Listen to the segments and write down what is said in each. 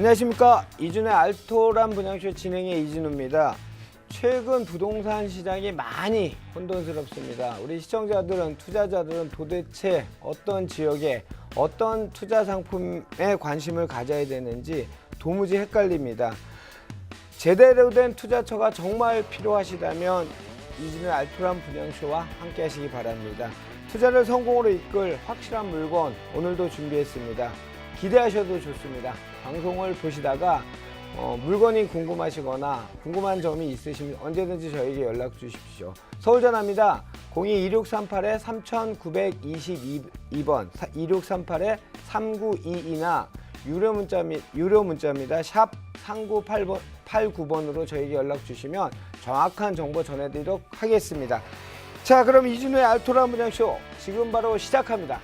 안녕하십니까. 이준의 알토란 분양쇼 진행의 이진우입니다. 최근 부동산 시장이 많이 혼돈스럽습니다. 우리 시청자들은, 투자자들은 도대체 어떤 지역에 어떤 투자 상품에 관심을 가져야 되는지 도무지 헷갈립니다. 제대로 된 투자처가 정말 필요하시다면 이준의 알토란 분양쇼와 함께 하시기 바랍니다. 투자를 성공으로 이끌 확실한 물건 오늘도 준비했습니다. 기대하셔도 좋습니다. 방송을 보시다가 물건이 궁금하시거나 궁금한 점이 있으시면 언제든지 저에게 연락 주십시오. 서울 전화입니다. 02-2638-3922번 2638-3922나 유료 문자입니다. 샵 3989번으로 저에게 연락 주시면 정확한 정보 전해드리도록 하겠습니다. 자, 그럼 이준우의 알토란 분양쇼 지금 바로 시작합니다.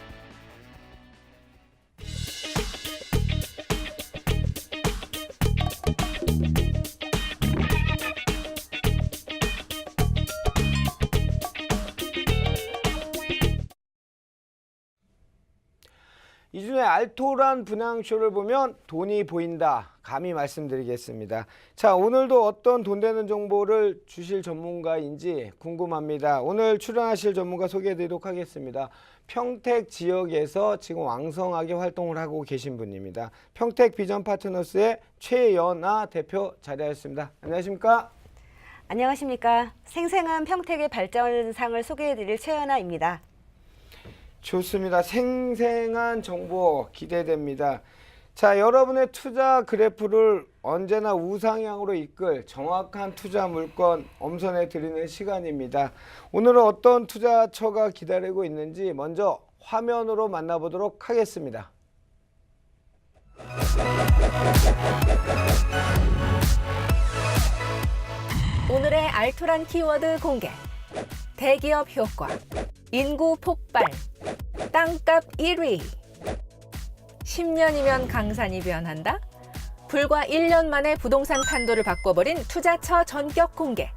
이준의 알토란 분양쇼를 보면 돈이 보인다. 감히 말씀드리겠습니다. 자, 오늘도 어떤 돈 되는 정보를 주실 전문가인지 궁금합니다. 오늘 출연하실 전문가 소개해드리도록 하겠습니다. 평택 지역에서 지금 왕성하게 활동을 하고 계신 분입니다. 평택 비전 파트너스의 최연아 대표 자리하였습니다. 안녕하십니까? 안녕하십니까. 생생한 평택의 발전상을 소개해드릴 최연아입니다. 좋습니다. 생생한 정보 기대됩니다. 자, 여러분의 투자 그래프를 언제나 우상향으로 이끌 정확한 투자 물건 엄선해 드리는 시간입니다. 오늘은 어떤 투자처가 기다리고 있는지 먼저 화면으로 만나보도록 하겠습니다. 오늘의 알토란 키워드 공개. 대기업 효과, 인구 폭발, 땅값 1위. 10년이면 강산이 변한다? 불과 1년 만에 부동산 판도를 바꿔버린 투자처 전격 공개.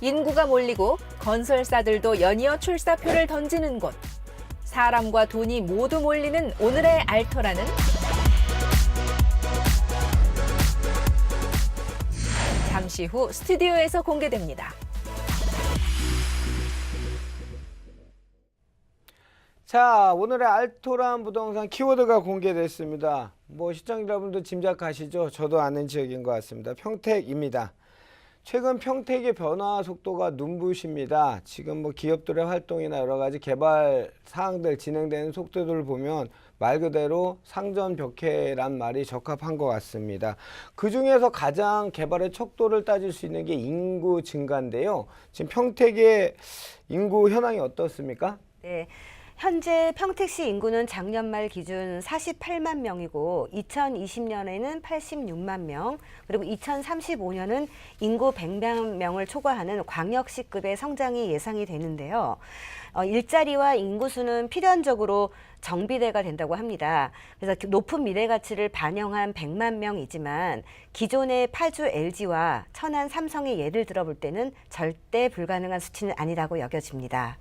인구가 몰리고 건설사들도 연이어 출사표를 던지는 곳. 사람과 돈이 모두 몰리는 오늘의 알토란은 잠시 후 스튜디오에서 공개됩니다. 자, 오늘의 알토란 부동산 키워드가 공개됐습니다. 시청자 여러분도 짐작하시죠? 저도 아는 지역인 것 같습니다. 평택입니다. 최근 평택의 변화 속도가 눈부십니다. 지금 기업들의 활동이나 여러 가지 개발 사항들 진행되는 속도들을 보면 말 그대로 상전벽해란 말이 적합한 것 같습니다. 그 중에서 가장 개발의 척도를 따질 수 있는 게 인구 증가인데요. 지금 평택의 인구 현황이 어떻습니까? 네. 현재 평택시 인구는 작년 말 기준 48만 명이고 2020년에는 86만 명, 그리고 2035년은 인구 100만 명을 초과하는 광역시급의 성장이 예상이 되는데요. 일자리와 인구수는 필연적으로 정비례가 된다고 합니다. 그래서 높은 미래 가치를 반영한 100만 명이지만 기존의 파주 LG와 천안 삼성의 예를 들어볼 때는 절대 불가능한 수치는 아니라고 여겨집니다.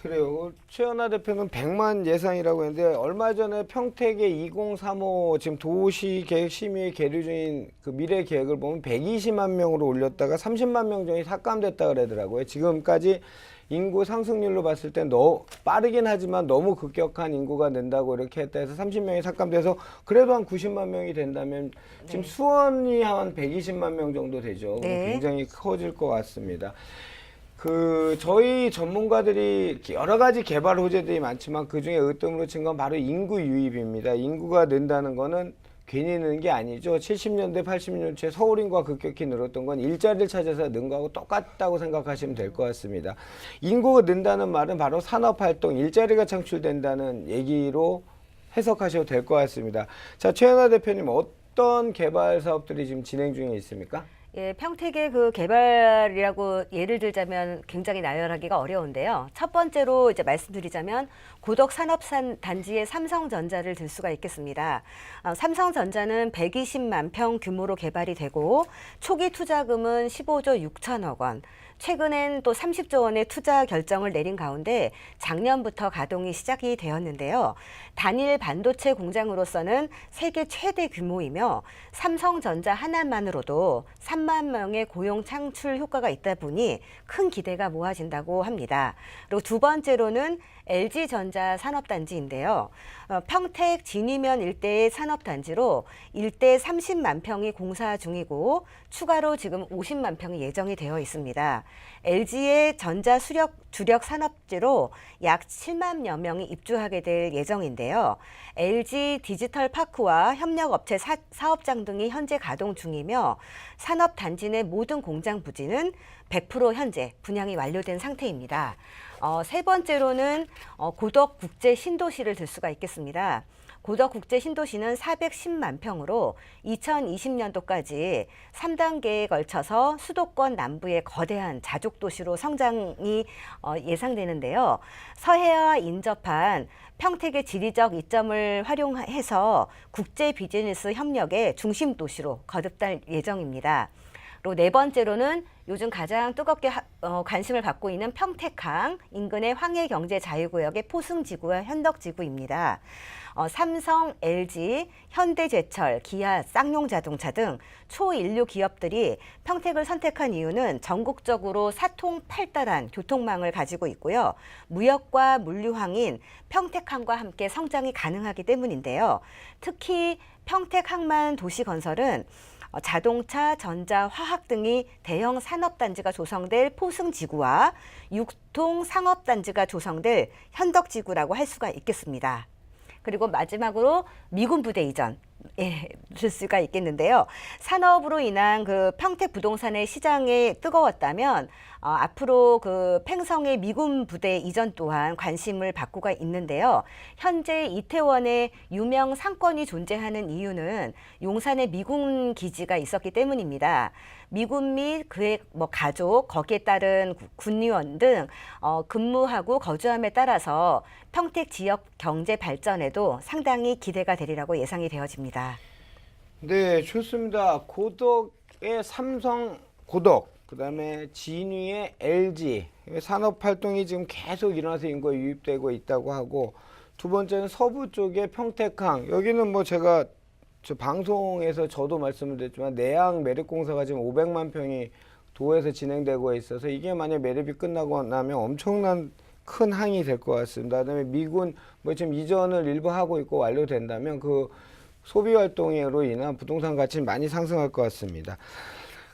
그래요. 최연아 대표는 100만 예상이라고 했는데 얼마 전에 평택의 2035 지금 도시계획심의에 계류 중인 그 미래 계획을 보면 120만 명으로 올렸다가 30만 명 정도 삭감됐다 그러더라고요. 지금까지 인구 상승률로 봤을 때 너무 빠르긴 하지만 너무 급격한 인구가 는다고 이렇게 했다 해서 30명이 삭감돼서 그래도 한 90만 명이 된다면 지금 수원이 한 120만 명 정도 되죠. 네. 굉장히 커질 것 같습니다. 저희 전문가들이 여러 가지 개발 호재들이 많지만 그 중에 으뜸으로 친 건 바로 인구 유입입니다. 인구가 는다는 거는 괜히 느는 게 아니죠. 70년대, 80년대 초에 서울 인구가 급격히 늘었던 건 일자리를 찾아서 는 거하고 똑같다고 생각하시면 될 것 같습니다. 인구가 는다는 말은 바로 산업활동, 일자리가 창출된다는 얘기로 해석하셔도 될 것 같습니다. 자, 최연아 대표님, 어떤 개발 사업들이 지금 진행 중에 있습니까? 예, 평택의 그 개발이라고 예를 들자면 굉장히 나열하기가 어려운데요. 첫 번째로 이제 말씀드리자면 고덕 산업산 단지의 삼성전자를 들 수가 있겠습니다. 삼성전자는 120만 평 규모로 개발이 되고 초기 투자금은 15조 6천억 원, 최근엔 또 30조 원의 투자 결정을 내린 가운데 작년부터 가동이 시작이 되었는데요. 단일 반도체 공장으로서는 세계 최대 규모이며 삼성전자 하나만으로도 3만 명의 고용 창출 효과가 있다 보니 큰 기대가 모아진다고 합니다. 그리고 두 번째로는 LG전자 산업단지인데요. 평택 진위면 일대의 산업단지로 일대 30만 평이 공사 중이고 추가로 지금 50만 평이 예정이 되어 있습니다. LG의 전자 주력 산업지로 약 7만여 명이 입주하게 될 예정인데요. LG 디지털 파크와 협력업체 사업장 등이 현재 가동 중이며 산업단지 내 모든 공장 부지는 100% 현재 분양이 완료된 상태입니다. 세 번째로는 고덕 국제 신도시를 들 수가 있겠습니다. 고덕 국제 신도시는 410만 평으로 2020년도까지 3단계에 걸쳐서 수도권 남부의 거대한 자족 도시로 성장이 예상되는데요. 서해와 인접한 평택의 지리적 이점을 활용해서 국제 비즈니스 협력의 중심 도시로 거듭날 예정입니다. 그리고 네 번째로는 요즘 가장 뜨겁게 관심을 받고 있는 평택항 인근의 황해경제자유구역의 포승지구와 현덕지구입니다. 삼성, LG, 현대제철, 기아, 쌍용자동차 등 초인류 기업들이 평택을 선택한 이유는 전국적으로 사통팔달한 교통망을 가지고 있고요. 무역과 물류항인 평택항과 함께 성장이 가능하기 때문인데요. 특히 평택항만 도시건설은 자동차, 전자, 화학 등이 대형 산업단지가 조성될 포승지구와 육통 상업단지가 조성될 현덕지구라고 할 수가 있겠습니다. 그리고 마지막으로 미군 부대 이전. 들 수가 있겠는데요. 산업으로 인한 그 평택 부동산의 시장이 뜨거웠다면 앞으로 그 팽성의 미군 부대 이전 또한 관심을 받고가 있는데요. 현재 이태원에 유명 상권이 존재하는 이유는 용산에 미군 기지가 있었기 때문입니다. 미군 및 그의 가족, 거기에 따른 군의원 등 근무하고 거주함에 따라서 평택 지역 경제 발전에도 상당히 기대가 되리라고 예상이 되어집니다. 네, 좋습니다. 고덕의 삼성 고덕, 그다음에 진위의 LG 산업 활동이 지금 계속 일어나서 인구가 유입되고 있다고 하고, 두 번째는 서부 쪽의 평택항. 여기는 뭐 제가 저 방송에서 저도 말씀을 드렸지만 내양 매립공사가 지금 500만 평이 도에서 진행되고 있어서 이게 만약 매립이 끝나고 나면 엄청난 큰 항이 될 것 같습니다. 그다음에 미군 뭐 지금 이전을 일부 하고 있고 완료된다면 그 소비 활동으로 인한 부동산 가치는 많이 상승할 것 같습니다.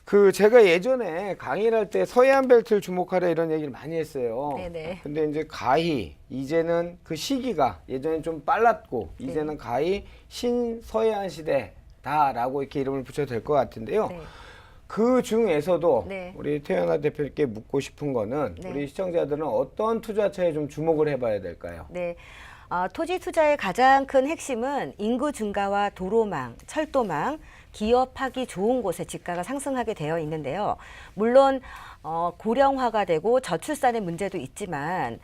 그 제가 예전에 강의를 할 때 서해안 벨트를 주목하라 이런 얘기를 많이 했어요. 네네. 근데 이제 가히 이제는 그 시기가 예전에 좀 빨랐고 이제는 가히 신서해안 시대다라고 이렇게 이름을 붙여도 될 것 같은데요. 네. 그 중에서도 네. 우리 태연아 대표님께 묻고 싶은 거는 네. 우리 시청자들은 어떤 투자처에 좀 주목을 해봐야 될까요? 네. 토지 투자의 가장 큰 핵심은 인구 증가와 도로망, 철도망, 기업하기 좋은 곳에 지가가 상승하게 되어 있는데요. 물론 고령화가 되고 저출산의 문제도 있지만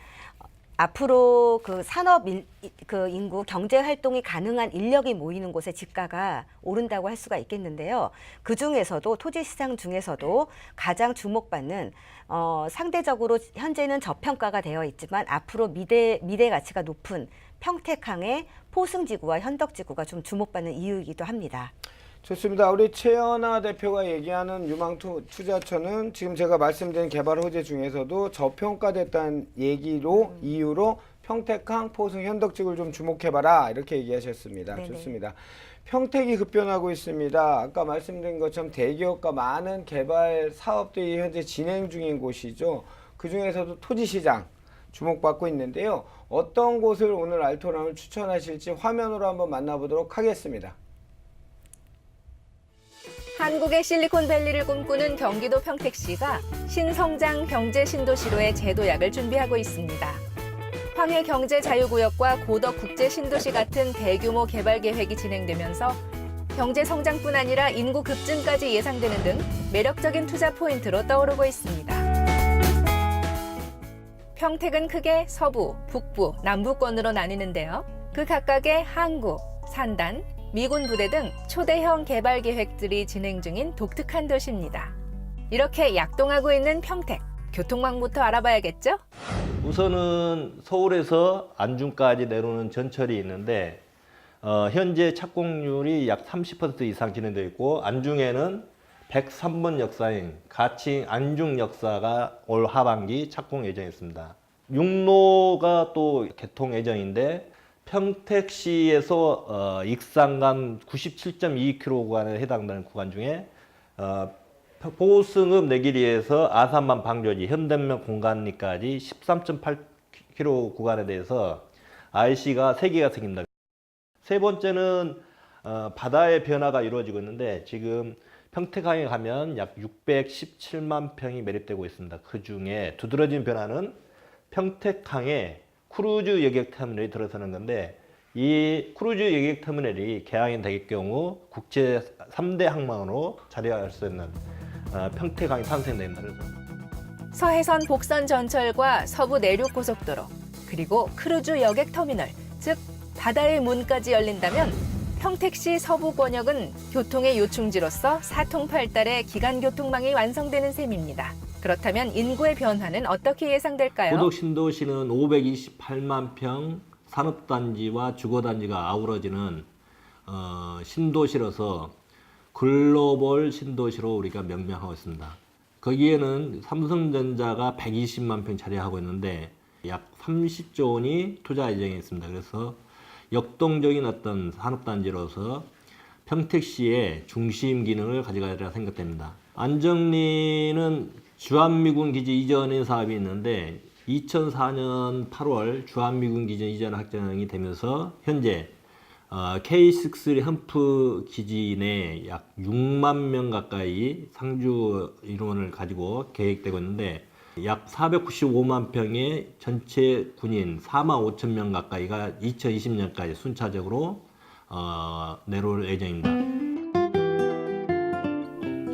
앞으로 그 산업 그 인구 경제 활동이 가능한 인력이 모이는 곳에 지가가 오른다고 할 수가 있겠는데요. 그 중에서도 토지 시장 중에서도 가장 주목받는 상대적으로 현재는 저평가가 되어 있지만 앞으로 미래 가치가 높은 평택항의 포승지구와 현덕지구가 좀 주목받는 이유이기도 합니다. 좋습니다. 우리 최연아 대표가 얘기하는 유망 투자처는 지금 제가 말씀드린 개발 호재 중에서도 저평가됐다는 이유로 평택항, 포승, 현덕지구를 좀 주목해봐라 이렇게 얘기하셨습니다. 네네. 좋습니다. 평택이 급변하고 있습니다. 아까 말씀드린 것처럼 대기업과 많은 개발 사업들이 현재 진행 중인 곳이죠. 그 중에서도 토지시장 주목받고 있는데요. 어떤 곳을 오늘 알토람을 추천하실지 화면으로 한번 만나보도록 하겠습니다. 한국의 실리콘밸리를 꿈꾸는 경기도 평택시가 신성장 경제 신도시로의 제도약을 준비하고 있습니다. 황해경제자유구역과 고덕 국제신도시 같은 대규모 개발 계획이 진행되면서 경제 성장뿐 아니라 인구 급증까지 예상되는 등 매력적인 투자 포인트로 떠오르고 있습니다. 평택은 크게 서부, 북부, 남부권으로 나뉘는데요. 그 각각의 항구, 산단, 미군 부대 등 초대형 개발 계획들이 진행 중인 독특한 도시입니다. 이렇게 약동하고 있는 평택. 교통망부터 알아봐야겠죠? 우선은 서울에서 안중까지 내려오는 전철이 있는데 현재 착공률이 약 30% 이상 진행되어 있고 안중에는 103번 역사인 가칭 안중 역사가 올 하반기 착공 예정에 있습니다. 육로가 또 개통 예정인데 평택시에서 익산간 97.2km 구간에 해당되는 구간 중에 보승읍 내길이에서 아산만 방조지 현대면 공간리까지 13.8km 구간에 대해서 IC가 3개가 생깁니다. 세 번째는 바다의 변화가 이루어지고 있는데 지금 평택항에 가면 약 617만 평이 매립되고 있습니다. 그 중에 두드러진 변화는 평택항에 크루즈 여객터미널이 들어서는 건데 이 크루즈 여객터미널이 개항이 될 경우 국제 3대 항만으로 자리할 수 있는 평택항이 탄생된다. 서해선 복선 전철과 서부 내륙 고속도로, 그리고 크루즈 여객터미널, 즉 바다의 문까지 열린다면 평택시 서부권역은 교통의 요충지로서 사통팔달의 기간교통망이 완성되는 셈입니다. 그렇다면 인구의 변화는 어떻게 예상될까요? 고덕 신도시는 528만 평 산업단지와 주거단지가 아우러지는 신도시로서 글로벌 신도시로 우리가 명명하고 있습니다. 거기에는 삼성전자가 120만 평 차지하고 있는데 약 30조 원이 투자 예정에 있습니다. 그래서 역동적인 어떤 산업단지로서 평택시의 중심 기능을 가져가리라 생각됩니다. 안정리는 주한미군 기지 이전 사업이 있는데 2004년 8월 주한미군 기지 이전 확정이 되면서 현재 K6 험프 기지 내 약 6만 명 가까이 상주 인원을 가지고 계획되고 있는데 약 495만 평의 전체 군인 4만 5천 명 가까이가 2020년까지 순차적으로 내려올 예정입니다.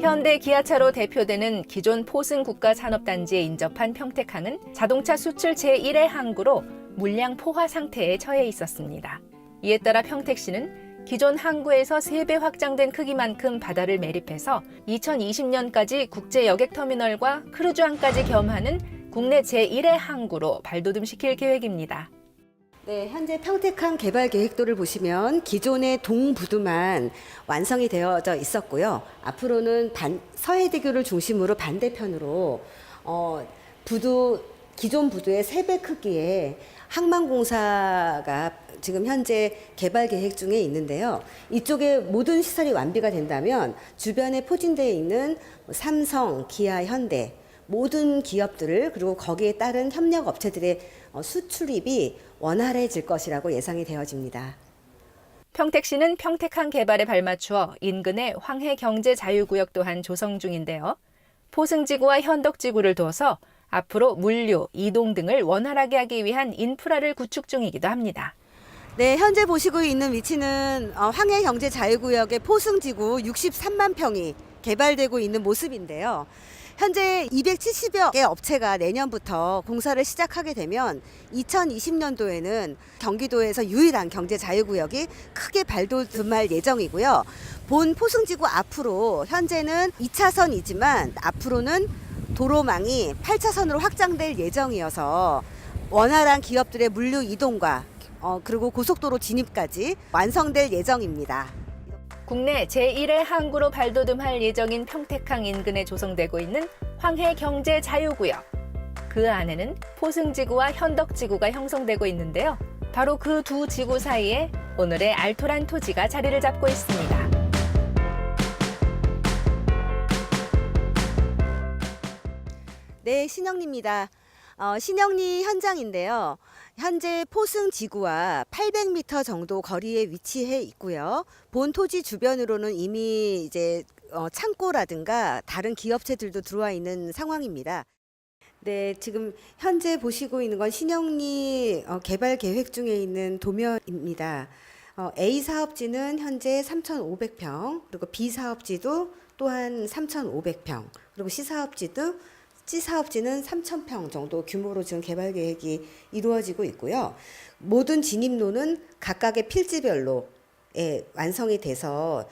현대 기아차로 대표되는 기존 포승 국가산업단지에 인접한 평택항은 자동차 수출 제1의 항구로 물량 포화 상태에 처해 있었습니다. 이에 따라 평택시는 기존 항구에서 3배 확장된 크기만큼 바다를 매립해서 2020년까지 국제 여객터미널과 크루즈항까지 겸하는 국내 제1의 항구로 발돋움시킬 계획입니다. 네, 현재 평택항 개발 계획도를 보시면 기존의 동부두만 완성이 되어져 있었고요. 앞으로는 서해대교를 중심으로 반대편으로 기존 부두의 3배 크기의 항만공사가 지금 현재 개발 계획 중에 있는데요. 이쪽에 모든 시설이 완비가 된다면 주변에 포진되어 있는 삼성, 기아, 현대 모든 기업들을 그리고 거기에 따른 협력 업체들의 수출입이 원활해질 것이라고 예상이 되어집니다. 평택시는 평택항 개발에 발맞추어 인근의 황해경제자유구역 또한 조성 중인데요. 포승지구와 현덕지구를 둬서 앞으로 물류, 이동 등을 원활하게 하기 위한 인프라를 구축 중이기도 합니다. 네, 현재 보시고 있는 위치는 황해경제자유구역의 포승지구 63만 평이 개발되고 있는 모습인데요. 현재 270여 개 업체가 내년부터 공사를 시작하게 되면 2020년도에는 경기도에서 유일한 경제자유구역이 크게 발돋움할 예정이고요. 본 포승지구 앞으로 현재는 2차선이지만 앞으로는 도로망이 8차선으로 확장될 예정이어서 원활한 기업들의 물류 이동과 그리고 고속도로 진입까지 완성될 예정입니다. 국내 제1의 항구로 발돋움할 예정인 평택항 인근에 조성되고 있는 황해경제자유구역. 그 안에는 포승지구와 현덕지구가 형성되고 있는데요. 바로 그 두 지구 사이에 오늘의 알토란 토지가 자리를 잡고 있습니다. 네, 신영리입니다. 신영리 현장인데요. 현재 포승 지구와 800m 정도 거리에 위치해 있고요. 본 토지 주변으로는 이미 이제 창고라든가 다른 기업체들도 들어와 있는 상황입니다. 네, 지금 현재 보시고 있는 건 신영리 개발 계획 중에 있는 도면입니다. A 사업지는 현재 3,500평, 그리고 B 사업지도 또한 3,500평, 그리고 C 사업지는 3,000평 정도 규모로 지금 개발 계획이 이루어지고 있고요. 모든 진입로는 각각의 필지별로 완성이 돼서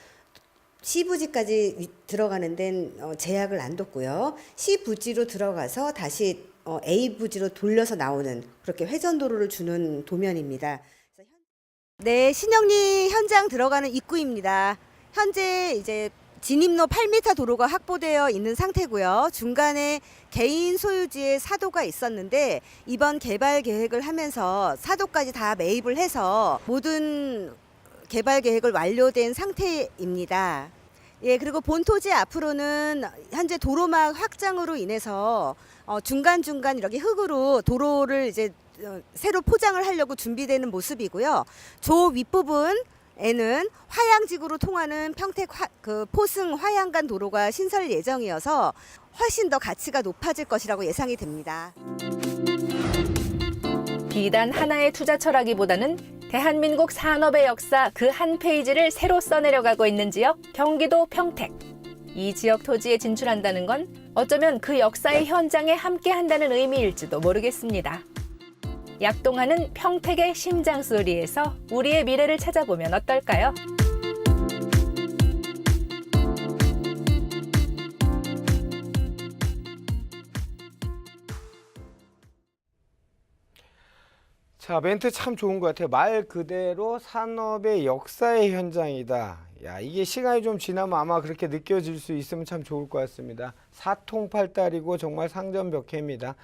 C부지까지 들어가는 데는 제약을 안 뒀고요. C부지로 들어가서 다시 A부지로 돌려서 나오는 그렇게 회전도로를 주는 도면입니다. 네, 신영리 현장 들어가는 입구입니다. 현재 이제 진입로 8m 도로가 확보되어 있는 상태고요. 중간에 개인 소유지의 사도가 있었는데 이번 개발 계획을 하면서 사도까지 다 매입을 해서 모든 개발 계획을 완료된 상태입니다. 예, 그리고 본 토지 앞으로는 현재 도로막 확장으로 인해서 중간중간 이렇게 흙으로 도로를 이제 새로 포장을 하려고 준비되는 모습이고요. 조 윗부분에는 화양지구로 통하는 평택 포승 화양간 도로가 신설 예정이어서 훨씬 더 가치가 높아질 것이라고 예상이 됩니다. 비단 하나의 투자 철학이보다는 대한민국 산업의 역사 그 한 페이지를 새로 써내려가고 있는 지역 경기도 평택. 이 지역 토지에 진출한다는 건 어쩌면 그 역사의 현장에 함께한다는 의미일지도 모르겠습니다. 약동하는 평택의 심장 소리에서 우리의 미래를 찾아보면 어떨까요? 자, 멘트 참 좋은 것 같아요. 말 그대로 산업의 역사의 현장이다. 야, 이게 시간이 좀 지나면 아마 그렇게 느껴질 수 있으면 참 좋을 것 같습니다. 사통팔달이고 정말 상전벽해입니다.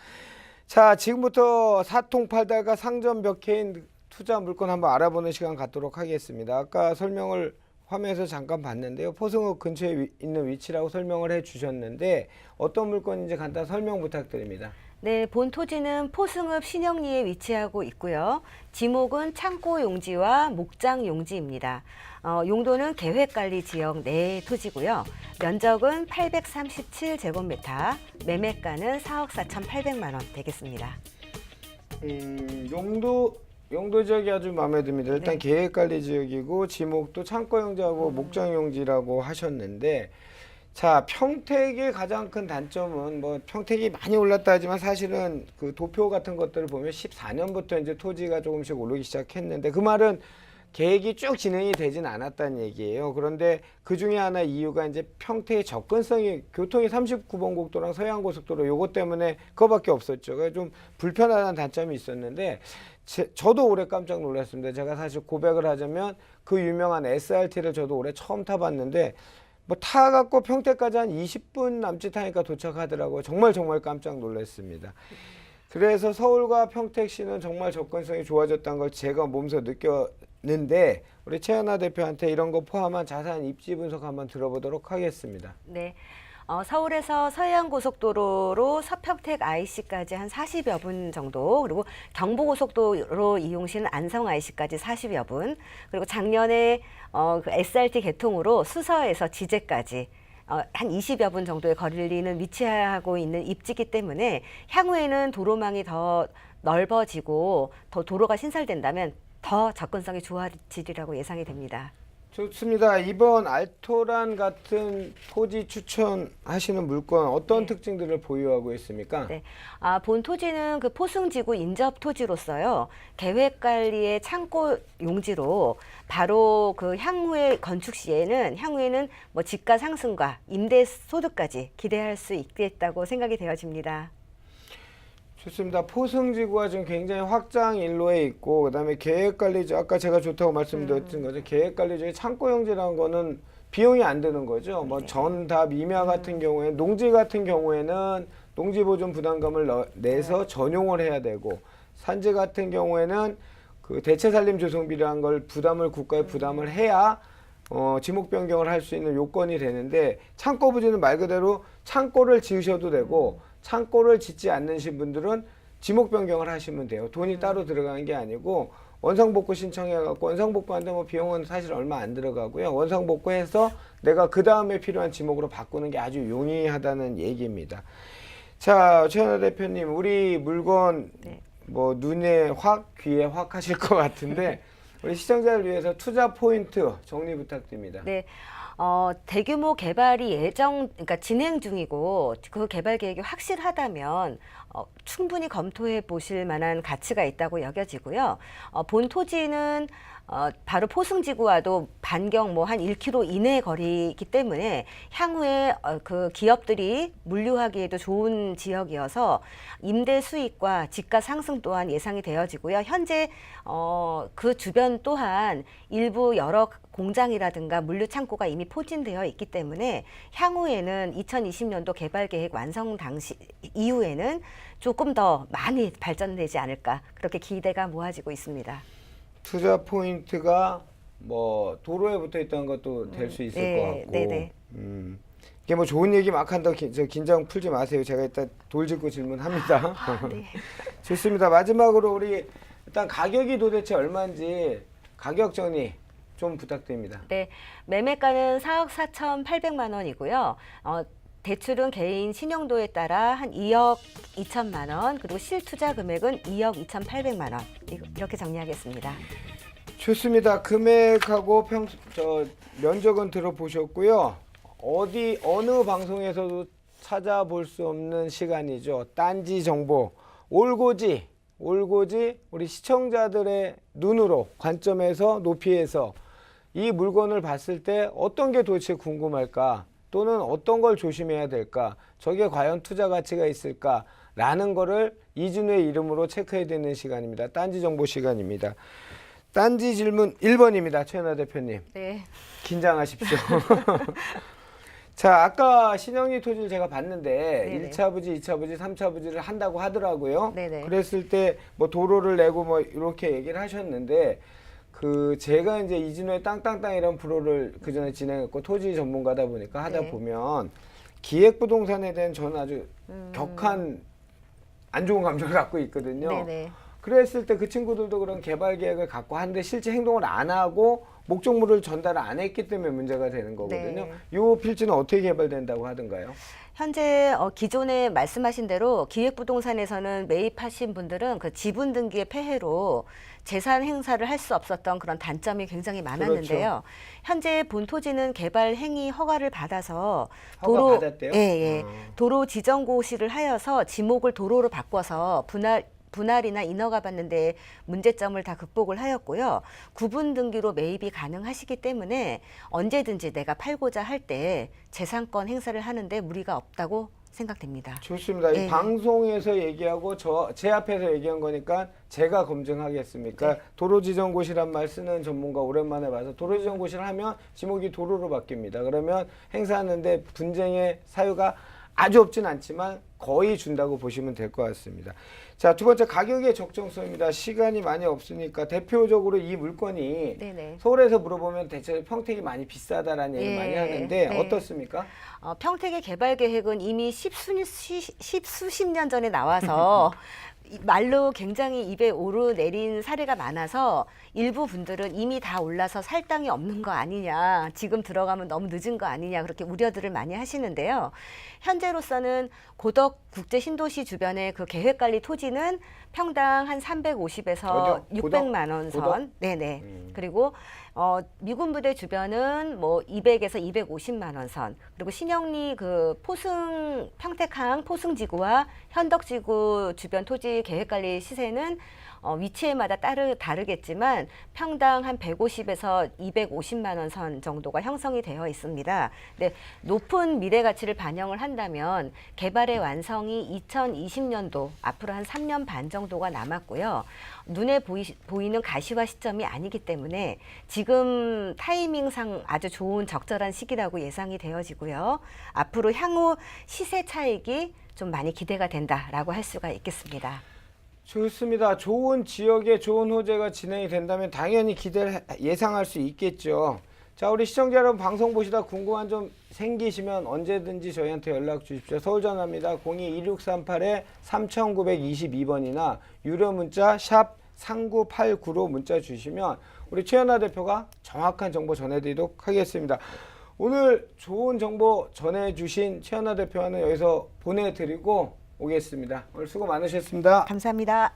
자, 지금부터 사통팔달과 상전벽해인 투자 물건 한번 알아보는 시간 갖도록 하겠습니다. 아까 설명을 화면에서 잠깐 봤는데요. 포승읍 근처에 있는 위치라고 설명을 해 주셨는데 어떤 물건인지 간단 설명 부탁드립니다. 네, 본 토지는 포승읍 신영리에 위치하고 있고요. 지목은 창고 용지와 목장 용지입니다. 용도는 계획관리 지역 내 토지고요. 면적은 837제곱미터, 매매가는 4억 4,800만 원 되겠습니다. 용도 지역이 아주 마음에 듭니다. 일단 네. 계획관리 지역이고 지목도 창고 용지하고 목장 용지라고 하셨는데, 자, 평택의 가장 큰 단점은 뭐 평택이 많이 올랐다 하지만 사실은 그 도표 같은 것들을 보면 14년부터 이제 토지가 조금씩 오르기 시작했는데 그 말은 계획이 쭉 진행이 되진 않았다는 얘기예요. 그런데 그 중에 하나 이유가 이제 평택의 접근성이 교통이 39번 국도랑 서해안고속도로 요것 때문에 그거밖에 없었죠. 그래서 좀 불편하다는 단점이 있었는데 저도 올해 깜짝 놀랐습니다. 제가 사실 고백을 하자면 그 유명한 SRT를 저도 올해 처음 타봤는데 뭐 타갖고 평택까지 한 20분 남짓 하니까 도착하더라고요. 정말 깜짝 놀랐습니다. 그래서 서울과 평택시는 정말 접근성이 좋아졌다는 걸 제가 몸소 느꼈는데 우리 최연아 대표한테 이런 거 포함한 자세한 입지 분석 한번 들어보도록 하겠습니다. 네. 서울에서 서해안고속도로로 서평택 IC까지 한 40여 분 정도, 그리고 경부고속도로 이용시는 안성 IC까지 40여 분, 그리고 작년에 그 SRT 개통으로 수서에서 지제까지 한 20여 분 정도의 거리는 위치하고 있는 입지이기 때문에 향후에는 도로망이 더 넓어지고 더 도로가 신설된다면 더 접근성이 좋아지리라고 예상이 됩니다. 좋습니다. 이번 알토란 같은 토지 추천하시는 물건 어떤 네. 특징들을 보유하고 있습니까? 네. 본 토지는 그 포승지구 인접 토지로서요. 계획 관리의 창고 용지로 바로 그 향후에 건축 시에는 향후에는 뭐 집가 상승과 임대 소득까지 기대할 수 있겠다고 생각이 되어집니다. 좋습니다. 포승지구가 지금 굉장히 확장 일로에 있고 그다음에 계획관리지 아까 제가 좋다고 말씀드렸던 거죠. 계획관리지의 창고용지라는 거는 비용이 안 드는 거죠. 뭐 전답, 임야 같은 경우에 농지 같은 경우에는 농지보존 부담금을 내서 전용을 해야 되고 산지 같은 경우에는 그 대체살림 조성비라는 걸 부담을 국가에 부담을 해야 지목 변경을 할 수 있는 요건이 되는데 창고 부지는 말 그대로 창고를 지으셔도 되고 창고를 짓지 않으신 분들은 지목 변경을 하시면 돼요. 돈이 따로 들어가는 게 아니고 원상복구 신청해갖고 원상복구하는데 뭐 비용은 사실 얼마 안 들어가고요. 원상복구해서 내가 그 다음에 필요한 지목으로 바꾸는 게 아주 용이하다는 얘기입니다. 자, 최연아 대표님, 우리 물건 네. 뭐 눈에 확, 귀에 확 하실 것 같은데 우리 시청자를 위해서 투자 포인트 정리 부탁드립니다. 네. 대규모 개발이 그러니까 진행 중이고 그 개발 계획이 확실하다면 충분히 검토해 보실 만한 가치가 있다고 여겨지고요. 본 토지는 바로 포승지구와도 반경 뭐 한 1km 이내 거리이기 때문에 향후에 그 기업들이 물류하기에도 좋은 지역이어서 임대 수익과 집가 상승 또한 예상이 되어지고요. 현재 그 주변 또한 일부 여러 공장이라든가 물류 창고가 이미 포진되어 있기 때문에 향후에는 2020년도 개발 계획 완성 당시 이후에는 조금 더 많이 발전되지 않을까 그렇게 기대가 모아지고 있습니다. 투자 포인트가 뭐 도로에 붙어 있다는 것도 될 수 있을 네, 것 같고. 네네. 이게 뭐 좋은 얘기 막 한다고 저 긴장 풀지 마세요. 제가 일단 돌직구 질문합니다. 네. 좋습니다. 마지막으로 우리 일단 가격이 도대체 얼마인지 가격 정리 좀 부탁드립니다. 네, 매매가는 4억 4,800만 원이고요. 대출은 개인 신용도에 따라 한 2억 2천만 원, 그리고 실투자 금액은 2억 2,800만 원. 이렇게 정리하겠습니다. 좋습니다. 금액하고 면적은 들어보셨고요. 어느 방송에서도 찾아볼 수 없는 시간이죠. 딴지 정보 올고지 우리 시청자들의 눈으로 관점에서 높이에서 이 물건을 봤을 때 어떤 게 도대체 궁금할까? 또는 어떤 걸 조심해야 될까? 저게 과연 투자 가치가 있을까? 라는 거를 이진우의 이름으로 체크해야 되는 시간입니다. 딴지 정보 시간입니다. 딴지 질문 1번입니다. 최연아 대표님. 네. 긴장하십시오. 자, 아까 신영리 토지를 제가 봤는데 네네. 1차 부지, 2차 부지, 3차 부지를 한다고 하더라고요. 네네. 그랬을 때 뭐 도로를 내고 뭐 이렇게 얘기를 하셨는데 제가 이제 이진우의 땅땅땅이라는 프로를 그 전에 진행했고 토지 전문가다 보니까 하다 네. 보면 기획부동산에 대한 저는 아주 격한 안 좋은 감정을 갖고 있거든요. 네네. 그랬을 때 그 친구들도 그런 개발 계획을 갖고 하는데 실제 행동을 안 하고 목적물을 전달을 안 했기 때문에 문제가 되는 거거든요. 네. 이 필지는 어떻게 개발된다고 하던가요? 현재 기존에 말씀하신 대로 기획부동산에서는 매입하신 분들은 그 지분 등기의 폐해로 재산 행사를 할 수 없었던 그런 단점이 굉장히 많았는데요. 그렇죠. 현재 본 토지는 개발 행위 허가를 받아서 허가 받았대요? 예. 도로 지정고시를 하여서 지목을 도로로 바꿔서 분할이나 인허가 받는데 문제점을 다 극복을 하였고요. 구분 등기로 매입이 가능하시기 때문에 언제든지 내가 팔고자 할 때 재산권 행사를 하는데 무리가 없다고 생각됩니다. 좋습니다. 이 네. 방송에서 얘기하고 제 앞에서 얘기한 거니까 제가 검증하겠습니까? 네. 도로지정고시란 말 쓰는 전문가 오랜만에 봐서 도로지정고시를 하면 지목이 도로로 바뀝니다. 그러면 행사하는데 분쟁의 사유가 아주 없진 않지만 거의 준다고 보시면 될 것 같습니다. 자, 두 번째 가격의 적정성입니다. 시간이 많이 없으니까 대표적으로 이 물건이 네네. 서울에서 물어보면 대체 평택이 많이 비싸다라는 얘기를 예, 많이 하는데 네. 어떻습니까? 평택의 개발 계획은 이미 십수십 년 전에 나와서 말로 굉장히 입에 오르내린 사례가 많아서 일부 분들은 이미 다 올라서 살 땅이 없는 거 아니냐, 지금 들어가면 너무 늦은 거 아니냐 그렇게 우려들을 많이 하시는데요. 현재로서는 고덕 국제 신도시 주변의 그 계획관리 토지는 평당 한 350에서 어디요? 600만 원 선. 고덕? 네네. 그리고 미군 부대 주변은 뭐 200에서 250만 원 선. 그리고 신영리 그 평택항 포승지구와 현덕지구 주변 토지 계획관리 시세는 위치에마다 다르겠지만 평당 한 150에서 250만 원 선 정도가 형성이 되어 있습니다. 근데 높은 미래 가치를 반영을 한다면 개발의 완성이 2020년도 앞으로 한 3년 반 정도가 남았고요. 눈에 보이는 가시화 시점이 아니기 때문에 지금 타이밍상 아주 좋은 적절한 시기라고 예상이 되어지고요. 앞으로 향후 시세 차익이 좀 많이 기대가 된다라고 할 수가 있겠습니다. 좋습니다. 좋은 지역에 좋은 호재가 진행이 된다면 당연히 기대를 예상할 수 있겠죠. 자, 우리 시청자 여러분 방송 보시다 궁금한 점 생기시면 언제든지 저희한테 연락 주십시오. 서울 전화입니다. 02-2638-3922번이나 유료 문자 샵 3989로 문자 주시면 우리 최연아 대표가 정확한 정보 전해드리도록 하겠습니다. 오늘 좋은 정보 전해주신 최연아 대표와는 여기서 보내드리고 오겠습니다. 오늘 수고 많으셨습니다. 감사합니다.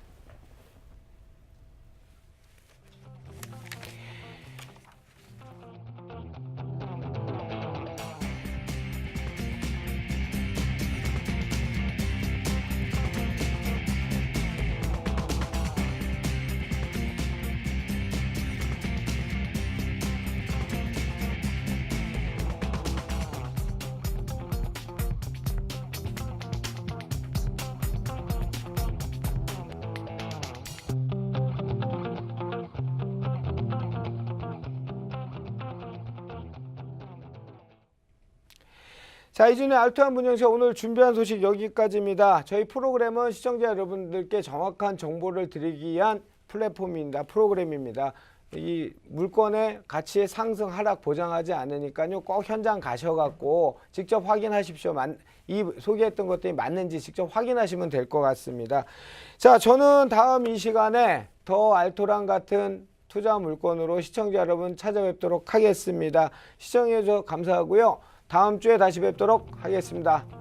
자, 이준의 알토란 분양쇼 오늘 준비한 소식 여기까지입니다. 저희 프로그램은 시청자 여러분들께 정확한 정보를 드리기 위한 플랫폼입니다. 프로그램입니다. 이 물건의 가치의 상승 하락 보장하지 않으니까요. 꼭 현장 가셔갖고 직접 확인하십시오. 이 소개했던 것들이 맞는지 직접 확인하시면 될 것 같습니다. 자, 저는 다음 이 시간에 더 알토란 같은 투자 물건으로 시청자 여러분 찾아뵙도록 하겠습니다. 시청해 주셔서 감사하고요. 다음 주에 다시 뵙도록 하겠습니다.